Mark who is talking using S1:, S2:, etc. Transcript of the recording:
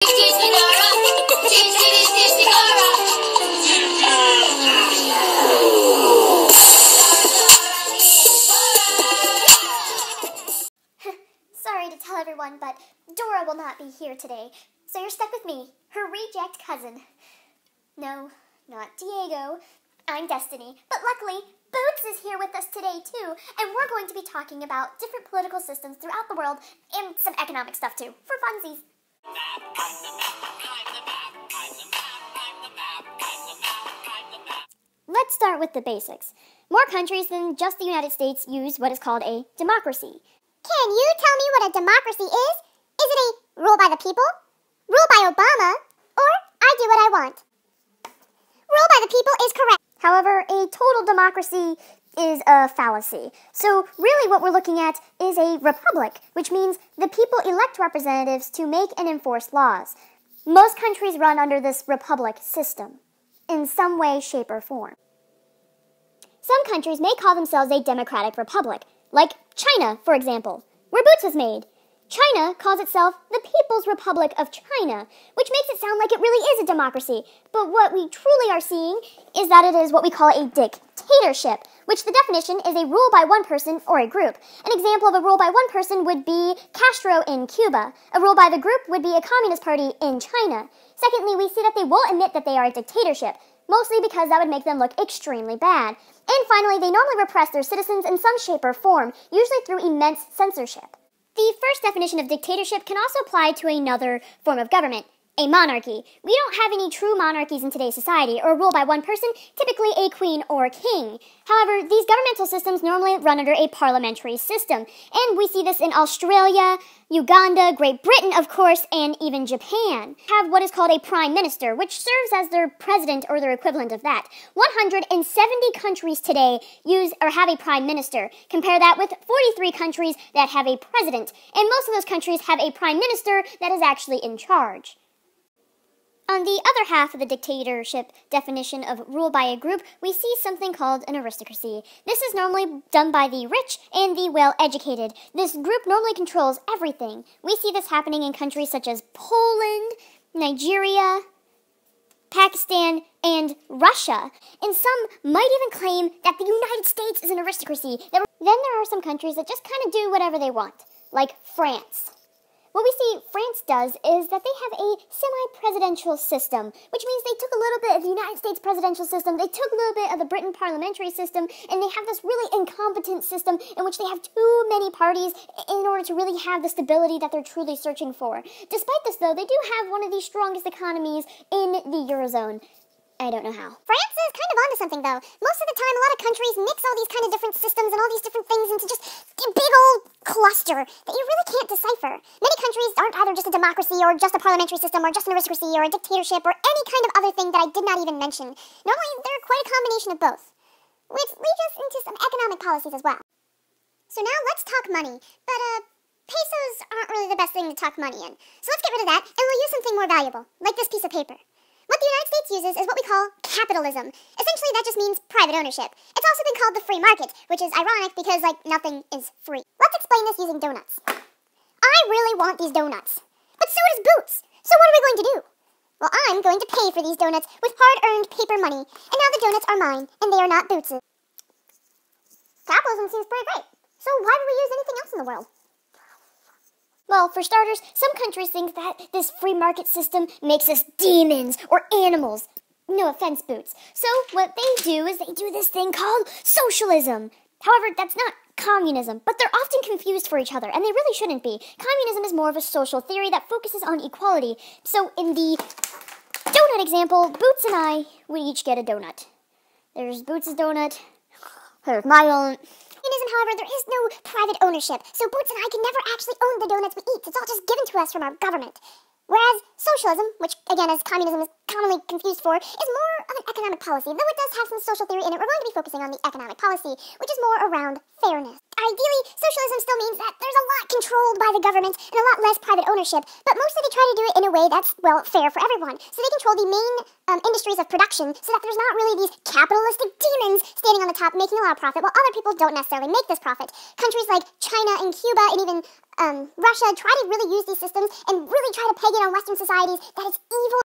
S1: Sorry to tell everyone, but Dora will not be here today, so you're stuck with me, her reject cousin. No, not Diego. I'm Destiny, but luckily, Boots is here with us today too, and we're going to be talking about different political systems throughout the world and some economic stuff too, for funsies. Let's start with the basics. More countries than just the United States use what is called a democracy.
S2: Can you tell me what a democracy is? Is it a rule by the people, rule by Obama, or I do what I want? Rule by the people is correct.
S1: However, a total democracy is a fallacy. So really what we're looking at is a republic, which means the people elect representatives to make and enforce laws. Most countries run under this republic system, in some way, shape, or form. Some countries may call themselves a democratic republic, like China, for example, where Boots was made. China calls itself the People's Republic of China, which makes it sound like it really is a democracy. But what we truly are seeing is that it is what we call a dictatorship, which the definition is a rule by one person or a group. An example of a rule by one person would be Castro in Cuba. A rule by the group would be a Communist Party in China. Secondly, we see that they will admit that they are a dictatorship, mostly because that would make them look extremely bad. And finally, they normally repress their citizens in some shape or form, usually through immense censorship. The first definition of dictatorship can also apply to another form of government, a monarchy. We don't have any true monarchies in today's society, or rule by one person, typically a queen or a king. However, these governmental systems normally run under a parliamentary system, and we see this in Australia, Uganda, Great Britain, of course, and even Japan. Have what is called a prime minister, which serves as their president or their equivalent of that. 170 countries today use or have a prime minister. Compare that with 43 countries that have a president, and most of those countries have a prime minister that is actually in charge. On the other half of the dictatorship definition of rule by a group, we see something called an aristocracy. This is normally done by the rich and the well-educated. This group normally controls everything. We see this happening in countries such as Poland, Nigeria, Pakistan, and Russia. And some might even claim that the United States is an aristocracy. Then there are some countries that just kind of do whatever they want, like France. What we see France does is that they have a semi-presidential system, which means they took a little bit of the United States presidential system, they took a little bit of the Britain parliamentary system, and they have this really incompetent system in which they have too many parties in order to really have the stability that they're truly searching for. Despite this, though, they do have one of the strongest economies in the Eurozone. I don't know how.
S2: France is kind of onto something, though. Most of the time, a lot of countries mix all these kind of different systems and all these different things into just a big old cluster that you really can't decipher. Many countries aren't either just a democracy or just a parliamentary system or just an aristocracy or a dictatorship or any kind of other thing that I did not even mention. Normally, they're quite a combination of both, which leads us into some economic policies as well. So now let's talk money, but pesos aren't really the best thing to talk money in. So let's get rid of that, and we'll use something more valuable, like this piece of paper. What the United States uses is what we call capitalism. Essentially, that just means private ownership. It's also been called the free market, which is ironic because, nothing is free. Let's explain this using donuts. I really want these donuts, but so does Boots. So what are we going to do? Well, I'm going to pay for these donuts with hard-earned paper money, and now the donuts are mine, and they are not Boots'. Capitalism seems pretty great, so why would we use anything else in the world?
S1: Well, for starters, some countries think that this free market system makes us demons or animals. No offense, Boots. So what they do is they do this thing called socialism. However, that's not communism, but they're often confused for each other, and they really shouldn't be. Communism is more of a social theory that focuses on equality. So in the donut example, Boots and I would each get a donut. There's Boots' donut. There's my own.
S2: Communism, however, there is no private ownership, so Boots and I can never actually own the donuts we eat. It's all just given to us from our government. Whereas socialism, which again as communism is commonly confused for, is more of an economic policy. Though it does have some social theory in it, we're going to be focusing on the economic policy, which is more around fairness. ideally, socialism still means that there's a lot controlled by the government and a lot less private ownership, but mostly they try to do it in a way that's, well, fair for everyone. So they control the main industries of production so that there's not really these capitalistic demons standing on the top making a lot of profit while other people don't necessarily make this profit. Countries like China and Cuba and even Russia try to really use these systems and really try to peg it on Western societies that it's evil